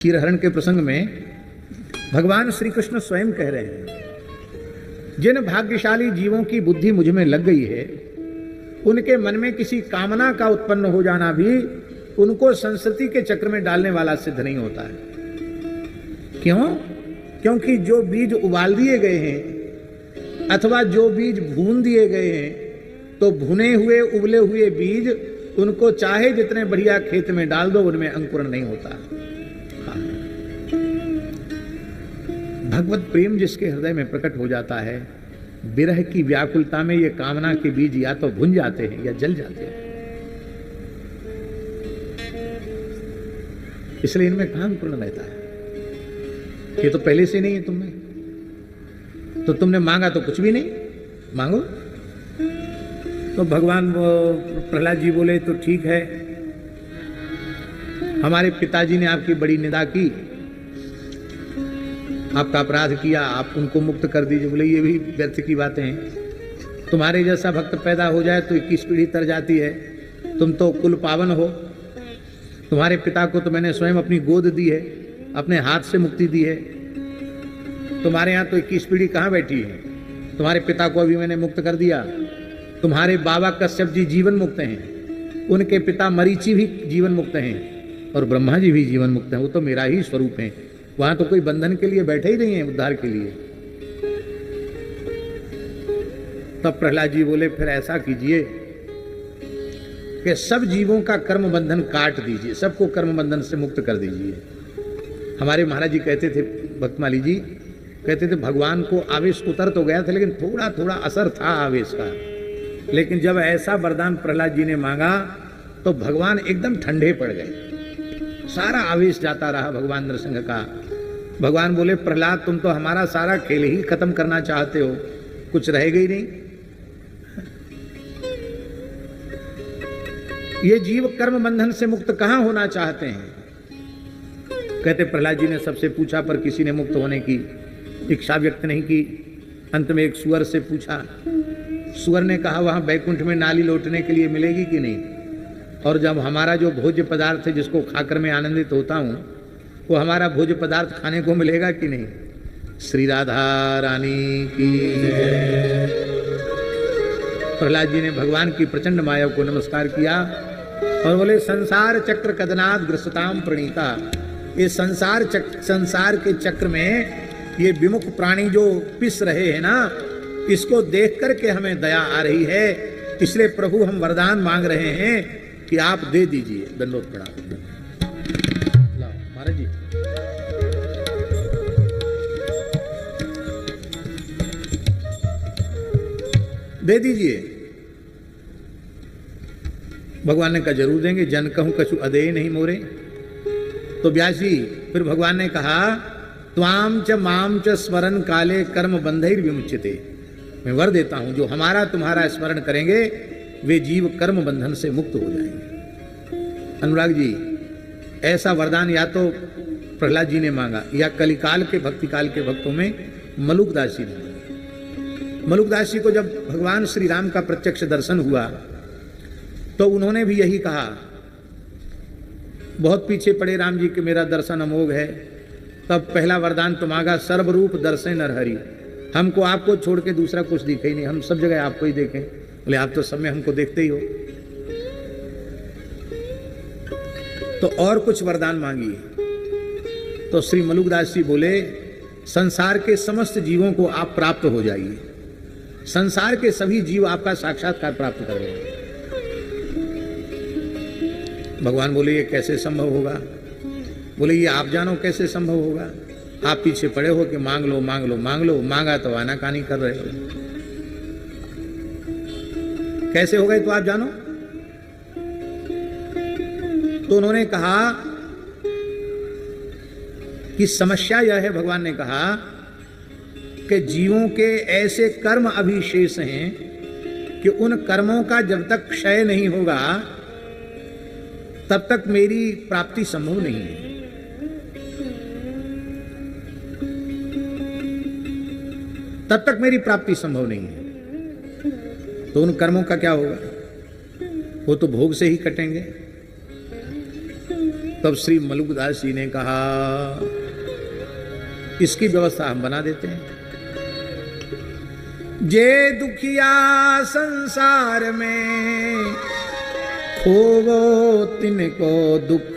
क्षीरहरण के प्रसंग में भगवान श्री कृष्ण स्वयं कह रहे हैं, जिन भाग्यशाली जीवों की बुद्धि मुझ में लग गई है, उनके मन में किसी कामना का उत्पन्न हो जाना भी उनको संस्कृति के चक्र में डालने वाला सिद्ध नहीं होता है। क्यों? क्योंकि जो बीज उबाल दिए गए हैं अथवा जो बीज भून दिए गए हैं, तो भुने हुए उबले हुए बीज उनको चाहे जितने बढ़िया खेत में डाल दो, उनमें अंकुरण नहीं होता। भगवत प्रेम जिसके हृदय में प्रकट हो जाता है, विरह की व्याकुलता में ये कामना के बीज या तो भुन जाते हैं या जल जाते हैं। इसलिए इनमें कहां अंकुरण रहता है? ये तो पहले से नहीं है तुमने, तो तुमने मांगा तो कुछ भी नहीं, मांगो। तो भगवान प्रहलाद जी बोले, तो ठीक है, हमारे पिताजी ने आपकी बड़ी निंदा की, आपका अपराध किया, आप उनको मुक्त कर दीजिए। बोले ये भी व्यर्थ की बातें हैं, तुम्हारे जैसा भक्त पैदा हो जाए तो 21 पीढ़ी तर जाती है, तुम तो कुल पावन हो। तुम्हारे पिता को तो मैंने स्वयं अपनी गोद दी है, अपने हाथ से मुक्ति दी है। तुम्हारे यहाँ तो 21 पीढ़ी कहाँ बैठी है? तुम्हारे पिता को अभी मैंने मुक्त कर दिया। तुम्हारे बाबा कश्यप जी जीवन मुक्त हैं, उनके पिता मरीचि भी जीवन मुक्त हैं, और ब्रह्मा जी भी जीवन मुक्त हैं। वो तो मेरा ही स्वरूप है, वहां तो कोई बंधन के लिए बैठे ही नहीं है, उद्धार के लिए। तब प्रहलाद जी बोले, फिर ऐसा कीजिए कि सब जीवों का कर्म बंधन काट दीजिए, सबको कर्म बंधन से मुक्त कर दीजिए। हमारे महाराज जी कहते थे, भक्तमाली जी कहते थे, भगवान को आवेश उतर तो गया था, लेकिन थोड़ा थोड़ा असर था आवेश का। लेकिन जब ऐसा वरदान प्रहलाद जी ने मांगा तो भगवान एकदम ठंडे पड़ गए, सारा आवेश जाता रहा भगवान नरसिंह का। भगवान बोले, प्रहलाद तुम तो हमारा सारा खेल ही खत्म करना चाहते हो, कुछ रहेगा ही नहीं। ये जीव कर्म बंधन से मुक्त कहां होना चाहते हैं? कहते प्रहलाद जी ने सबसे पूछा, पर किसी ने मुक्त होने की इच्छा व्यक्त नहीं की। अंत में एक सुअर से पूछा, सुअर ने कहा, वहां बैकुंठ में नाली लौटने के लिए मिलेगी कि नहीं? और जब हमारा जो भोज्य पदार्थ है, जिसको खाकर मैं आनंदित होता हूं, वो हमारा भोज्य पदार्थ खाने को मिलेगा कि नहीं? श्री राधा रानी की। प्रहलाद जी ने भगवान की प्रचंड माया को नमस्कार किया और बोले, संसार चक्र कदनाद ग्रसताम प्रणीता। ये संसार के चक्र में ये विमुख प्राणी जो पिस रहे हैं ना, इसको देख करके हमें दया आ रही है। इसलिए प्रभु हम वरदान मांग रहे हैं कि आप दे दीजिए। दंडोत प्रणाम। लाओ महाराज जी, दे दीजिए। भगवान ने कहा, जरूर देंगे, जन कहूं कछु अदेय नहीं मोरे। तो व्यास जी फिर भगवान ने कहा, त्वाम च माम च स्मरण काले कर्म बंधैर विमुच्यते। मैं वर देता हूं, जो हमारा तुम्हारा स्मरण करेंगे वे जीव कर्म बंधन से मुक्त हो जाएंगे। अनुराग जी, ऐसा वरदान या तो प्रहलाद जी ने मांगा या कलिकाल के भक्तिकाल के भक्तों में मलुकदास जी ने मांगा। मलुकदास जी को जब भगवान श्री राम का प्रत्यक्ष दर्शन हुआ तो उन्होंने भी यही कहा, बहुत पीछे पड़े राम जी के मेरा दर्शन अमोघ है। तब पहला वरदान तो मांगा, सर्वरूप दर्शन नरहरि। हमको आपको छोड़ के दूसरा कुछ दिखे ही नहीं, हम सब जगह आपको ही देखें। बोले, आप तो सब में हमको देखते ही हो। तो और कुछ वरदान मांगी। तो श्री मलुकदास जी बोले, संसार के समस्त जीवों को आप प्राप्त हो जाइए, संसार के सभी जीव आपका साक्षात्कार प्राप्त कर लेंगे। भगवान बोले, ये कैसे संभव होगा? बोले, ये आप जानो कैसे संभव होगा। आप पीछे पड़े हो कि मांग लो मांग लो मांग लो, मांगा तो आनाकानी कर रहे हो। कैसे होगा तो आप जानो। तो उन्होंने कहा कि समस्या यह है, भगवान ने कहा कि जीवों के ऐसे कर्म अभिशेष हैं कि उन कर्मों का जब तक क्षय नहीं होगा तब तक मेरी प्राप्ति संभव नहीं है। तब तक मेरी प्राप्ति संभव नहीं है। तो उन कर्मों का क्या होगा? वो तो भोग से ही कटेंगे। तब श्री मलुकदास जी ने कहा इसकी व्यवस्था हम बना देते हैं। जे दुखिया संसार में खोवो तिनको दुख।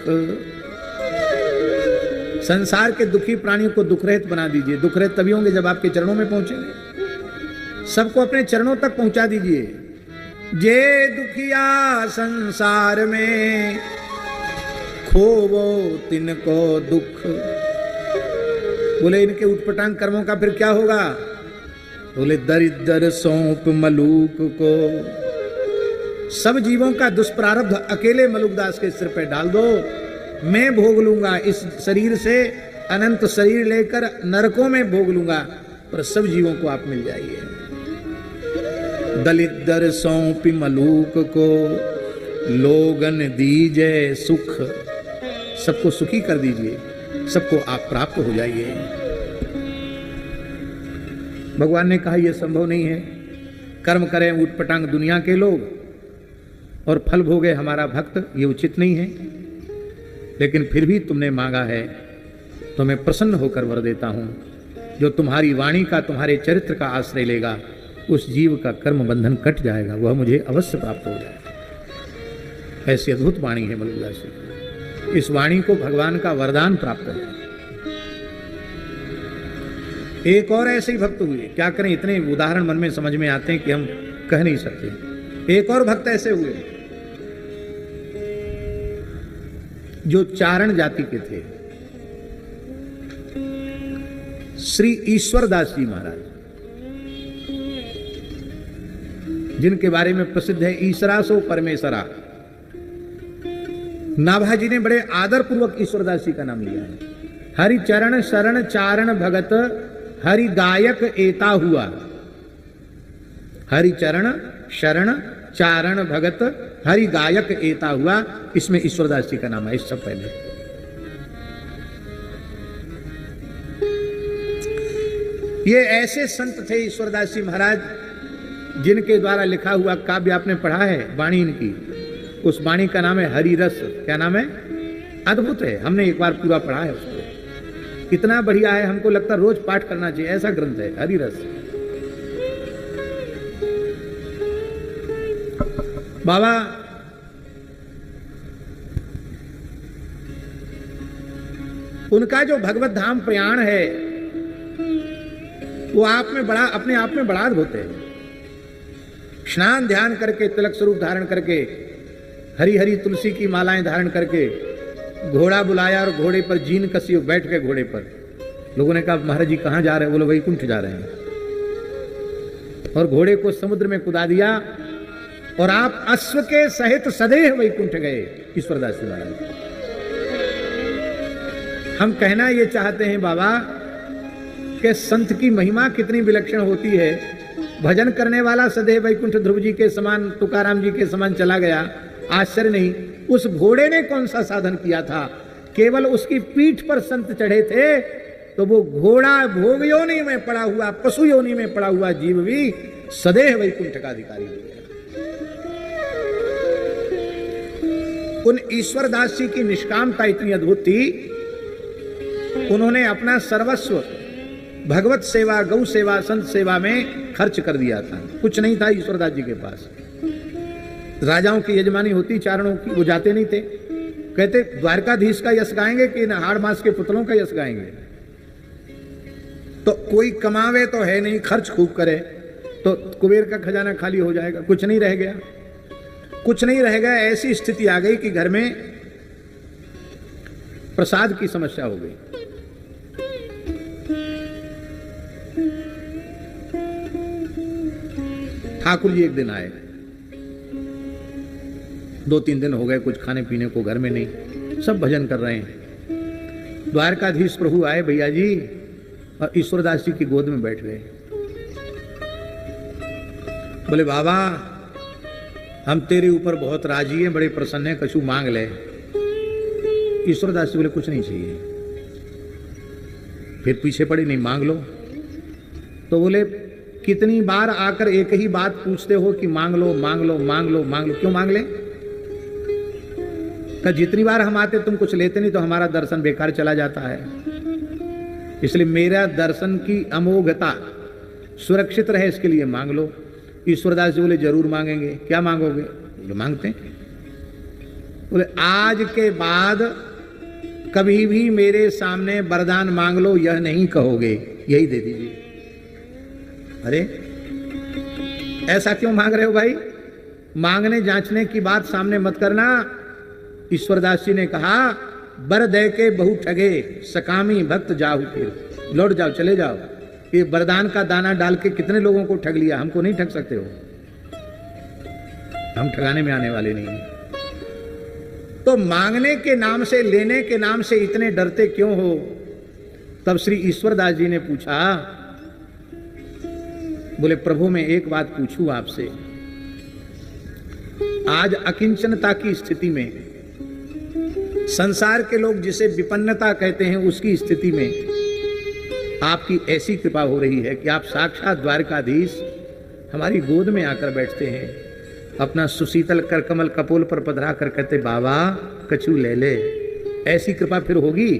संसार के दुखी प्राणियों को दुख रहित बना दीजिए। दुख रहित तभी होंगे जब आपके चरणों में पहुंचेंगे। सबको अपने चरणों तक पहुंचा दीजिए। जे दुखिया संसार में खोवो तिनको दुख। बोले इनके उटपटांग कर्मों का फिर क्या होगा? बोले दरिद्र सौंप मलूक को। सब जीवों का दुष्प्रारब्ध अकेले मलुकदास के सिर पे डाल दो, मैं भोग लूंगा। इस शरीर से अनंत शरीर लेकर नरकों में भोग लूंगा, पर सब जीवों को आप मिल जाइए। दलिद्र सौंपी मलूक को लोगन दीजे सुख। सबको सुखी कर दीजिए, सबको आप प्राप्त हो जाइए। भगवान ने कहा यह संभव नहीं है। कर्म करें उटपटांग दुनिया के लोग और फल भोगे हमारा भक्त, ये उचित नहीं है। लेकिन फिर भी तुमने मांगा है तो मैं प्रसन्न होकर वर देता हूं। जो तुम्हारी वाणी का, तुम्हारे चरित्र का आश्रय लेगा, उस जीव का कर्म बंधन कट जाएगा, वह मुझे अवश्य प्राप्त हो जाएगा। ऐसी अद्भुत वाणी है मलुकदास जी। इस वाणी को भगवान का वरदान प्राप्त है। एक और ऐसे ही भक्त हुए, क्या करें, इतने उदाहरण मन में समझ में आते हैं कि हम कह नहीं सकते। एक और भक्त ऐसे हुए जो चारण जाति के थे, श्री ईश्वरदास जी महाराज, जिनके बारे में प्रसिद्ध है ईश्वरा सो परमेश्वरा। नाभाजी ने बड़े आदर पूर्वक ईश्वरदास जी का नाम लिया है। हरि चरण शरण चारण भगत हरि गायक एता हुआ। हरि चरण शरण चारण भगत हरि गायक एता हुआ, इसमें ईश्वरदास जी का नाम है। इससे पहले ये ऐसे संत थे ईश्वरदास जी महाराज, जिनके द्वारा लिखा हुआ काव्य आपने पढ़ा है, वाणी इनकी। उस वाणी का नाम है हरिरस। क्या नाम है? अद्भुत है। हमने एक बार पूरा पढ़ा है उसको, कितना बढ़िया है। हमको लगता है रोज पाठ करना चाहिए, ऐसा ग्रंथ है हरिरस। बाबा उनका जो भगवत धाम प्रयाण है वो आप में बड़ा, अपने आप में बड़ा अद्भुत है। स्नान ध्यान करके, तिलक स्वरूप धारण करके, हरी हरी तुलसी की मालाएं धारण करके घोड़ा बुलाया और घोड़े पर जीन कसी बैठ के घोड़े पर। लोगों ने कहा महाराज जी कहां जा रहे हैं? बोलो वैकुंठ जा रहे हैं। और घोड़े को समुद्र में कुदा दिया और आप अश्व के सहित सदैव वैकुंठ गए ईश्वरदास जी महाराज। हम कहना ये चाहते हैं बाबा कि संत की महिमा कितनी विलक्षण होती है। भजन करने वाला सदैव वैकुंठ ध्रुव जी के समान, तुकाराम जी के समान चला गया, आश्चर्य नहीं। उस घोड़े ने कौन सा साधन किया था? केवल उसकी पीठ पर संत चढ़े थे, तो वो घोड़ा भोग योनि में पड़ा हुआ, पशु योनि में पड़ा हुआ जीव भी सदैव वैकुंठ का अधिकारी हो गया। उन ईश्वरदास जी की निष्कामता इतनी अद्भुत थी, उन्होंने अपना सर्वस्व भगवत सेवा, गौ सेवा, संत सेवा में खर्च कर दिया था। कुछ नहीं था ईश्वरदास जी के पास। राजाओं की यजमानी होती चारणों की, वो जाते नहीं थे। कहते द्वारकाधीश का यश गाएंगे कि हाड़ मास के पुतलों का यश गाएंगे? तो कोई कमावे तो है नहीं, खर्च खूब करे तो कुबेर का खजाना खाली हो जाएगा। कुछ नहीं रह गया, कुछ नहीं रह गया। ऐसी स्थिति आ गई कि घर में प्रसाद की समस्या हो गई। ठाकुर जी एक दिन आए, 2-3 दिन हो गए कुछ खाने पीने को घर में नहीं, सब भजन कर रहे हैं। द्वारकाधीश प्रभु आए भैया जी, और ईश्वरदास जी की गोद में बैठ गए। बोले बाबा हम तेरे ऊपर बहुत राजी हैं, बड़े प्रसन्न हैं, कछु मांग ले। ईश्वरदास जी बोले कुछ नहीं चाहिए। फिर पीछे पड़े, नहीं मांग लो। तो बोले कितनी बार आकर एक ही बात पूछते हो कि मांग लो मांग लो मांग लो मांग लो, क्यों मांग ले? कि जितनी बार हम आते तुम कुछ लेते नहीं तो हमारा दर्शन बेकार चला जाता है, इसलिए मेरा दर्शन की अमोघता सुरक्षित रहे इसके लिए मांग लो। ईश्वरदास जी बोले जरूर मांगेंगे। क्या मांगोगे? बोले मांगते हैं। बोले आज के बाद कभी भी मेरे सामने वरदान मांग लो, यह नहीं कहोगे, यही दे दीजिए। अरे ऐसा क्यों मांग रहे हो भाई? मांगने जांचने की बात सामने मत करना। ईश्वरदास जी ने कहा बर दे के बहु ठगे, सकामी भक्त जाहु फिर। लौट जाओ, चले जाओ। ये वरदान का दाना डाल के कितने लोगों को ठग लिया, हमको नहीं ठग सकते हो, हम ठगाने में आने वाले नहीं। तो मांगने के नाम से, लेने के नाम से इतने डरते क्यों हो? तब श्री ईश्वरदास जी ने पूछा, बोले प्रभु मैं एक बात पूछूं आपसे, आज अकिंचनता की स्थिति में, संसार के लोग जिसे विपन्नता कहते हैं उसकी स्थिति में आपकी ऐसी कृपा हो रही है कि आप साक्षात द्वारकाधीश हमारी गोद में आकर बैठते हैं, अपना सुशीतल कर कमल कपोल पर पधरा कर कहते बाबा कछु ले ले। ऐसी कृपा फिर होगी?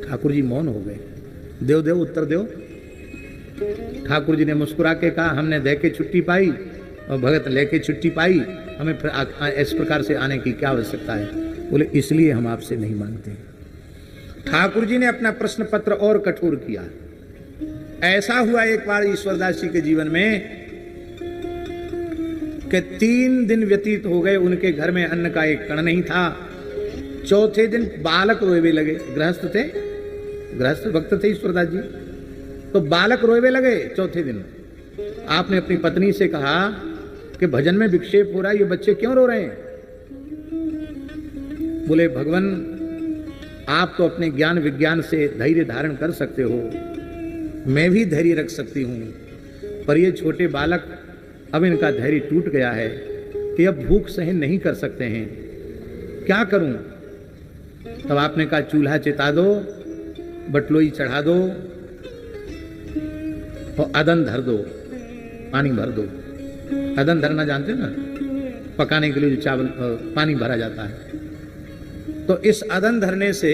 ठाकुर जी मौन हो गए। देव देव उत्तर दो। ठाकुर जी ने मुस्कुरा के कहा हमने दे के छुट्टी पाई और भगत लेके छुट्टी पाई, हमें फिर इस प्रकार से आने की क्या आवश्यकता है? बोले इसलिए हम आपसे नहीं मांगते। ठाकुर जी ने अपना प्रश्न पत्र और कठोर किया। ऐसा हुआ एक बार ईश्वरदास जी के जीवन में कि 3 दिन व्यतीत हो गए, उनके घर में अन्न का एक कण नहीं था। चौथे दिन बालक रोएवे लगे। गृहस्थ थे, गृहस्थ भक्त थे ईश्वरदास जी, तो बालक रोएवे लगे। चौथे दिन आपने अपनी पत्नी से कहा कि भजन में विक्षेप हो रहा है, ये बच्चे क्यों रो रहे हैं? बोले भगवान आप तो अपने ज्ञान विज्ञान से धैर्य धारण कर सकते हो, मैं भी धैर्य रख सकती हूं, पर ये छोटे बालक अब इनका धैर्य टूट गया है कि अब भूख सहन नहीं कर सकते हैं, क्या करूं? तब आपने कहा चूल्हा चिता दो, बटलोई चढ़ा दो और अदन धर दो, पानी भर दो। अदन धरना जानते ना, पकाने के लिए जो चावल पानी भरा जाता है। तो इस अदन धरने से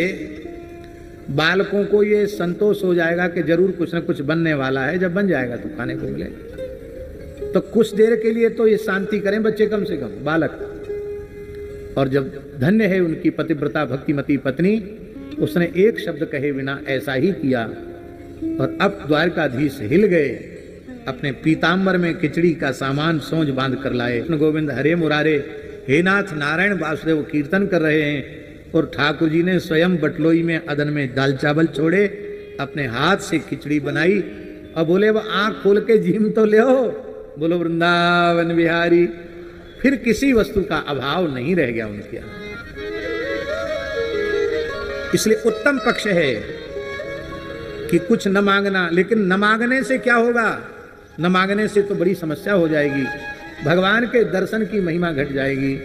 बालकों को ये संतोष हो जाएगा कि जरूर कुछ न कुछ बनने वाला है, जब बन जाएगा तो खाने को मिलेगा। तो कुछ देर के लिए तो ये शांति करें बच्चे, कम से कम बालक। और जब धन्य है उनकी पतिव्रता भक्तिमती पत्नी, उसने एक शब्द कहे बिना ऐसा ही किया। और अब द्वारकाधीश हिल गए, अपने पीताम्बर में खिचड़ी का सामान सोंझ बांध कर लाए। गोविंद हरे मुरारे, हे नाथ नारायण वासुदेव कीर्तन कर रहे हैं। और ठाकुर जी ने स्वयं बटलोई में अदन में दाल चावल छोड़े, अपने हाथ से खिचड़ी बनाई और बोले वो आंख खोल के जीम तो ले हो, बोलो वृंदावन बिहारी। फिर किसी वस्तु का अभाव नहीं रह गया उनके यहाँ। इसलिए उत्तम पक्ष है कि कुछ न मांगना, लेकिन न मांगने से क्या होगा? न मांगने से तो बड़ी समस्या हो जाएगी, भगवान के दर्शन की महिमा घट जाएगी।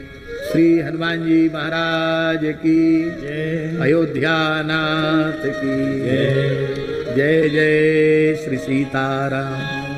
श्री हनुमान जी महाराज की जय, अयोध्या नाथ की जय, जय जय श्री सीताराम।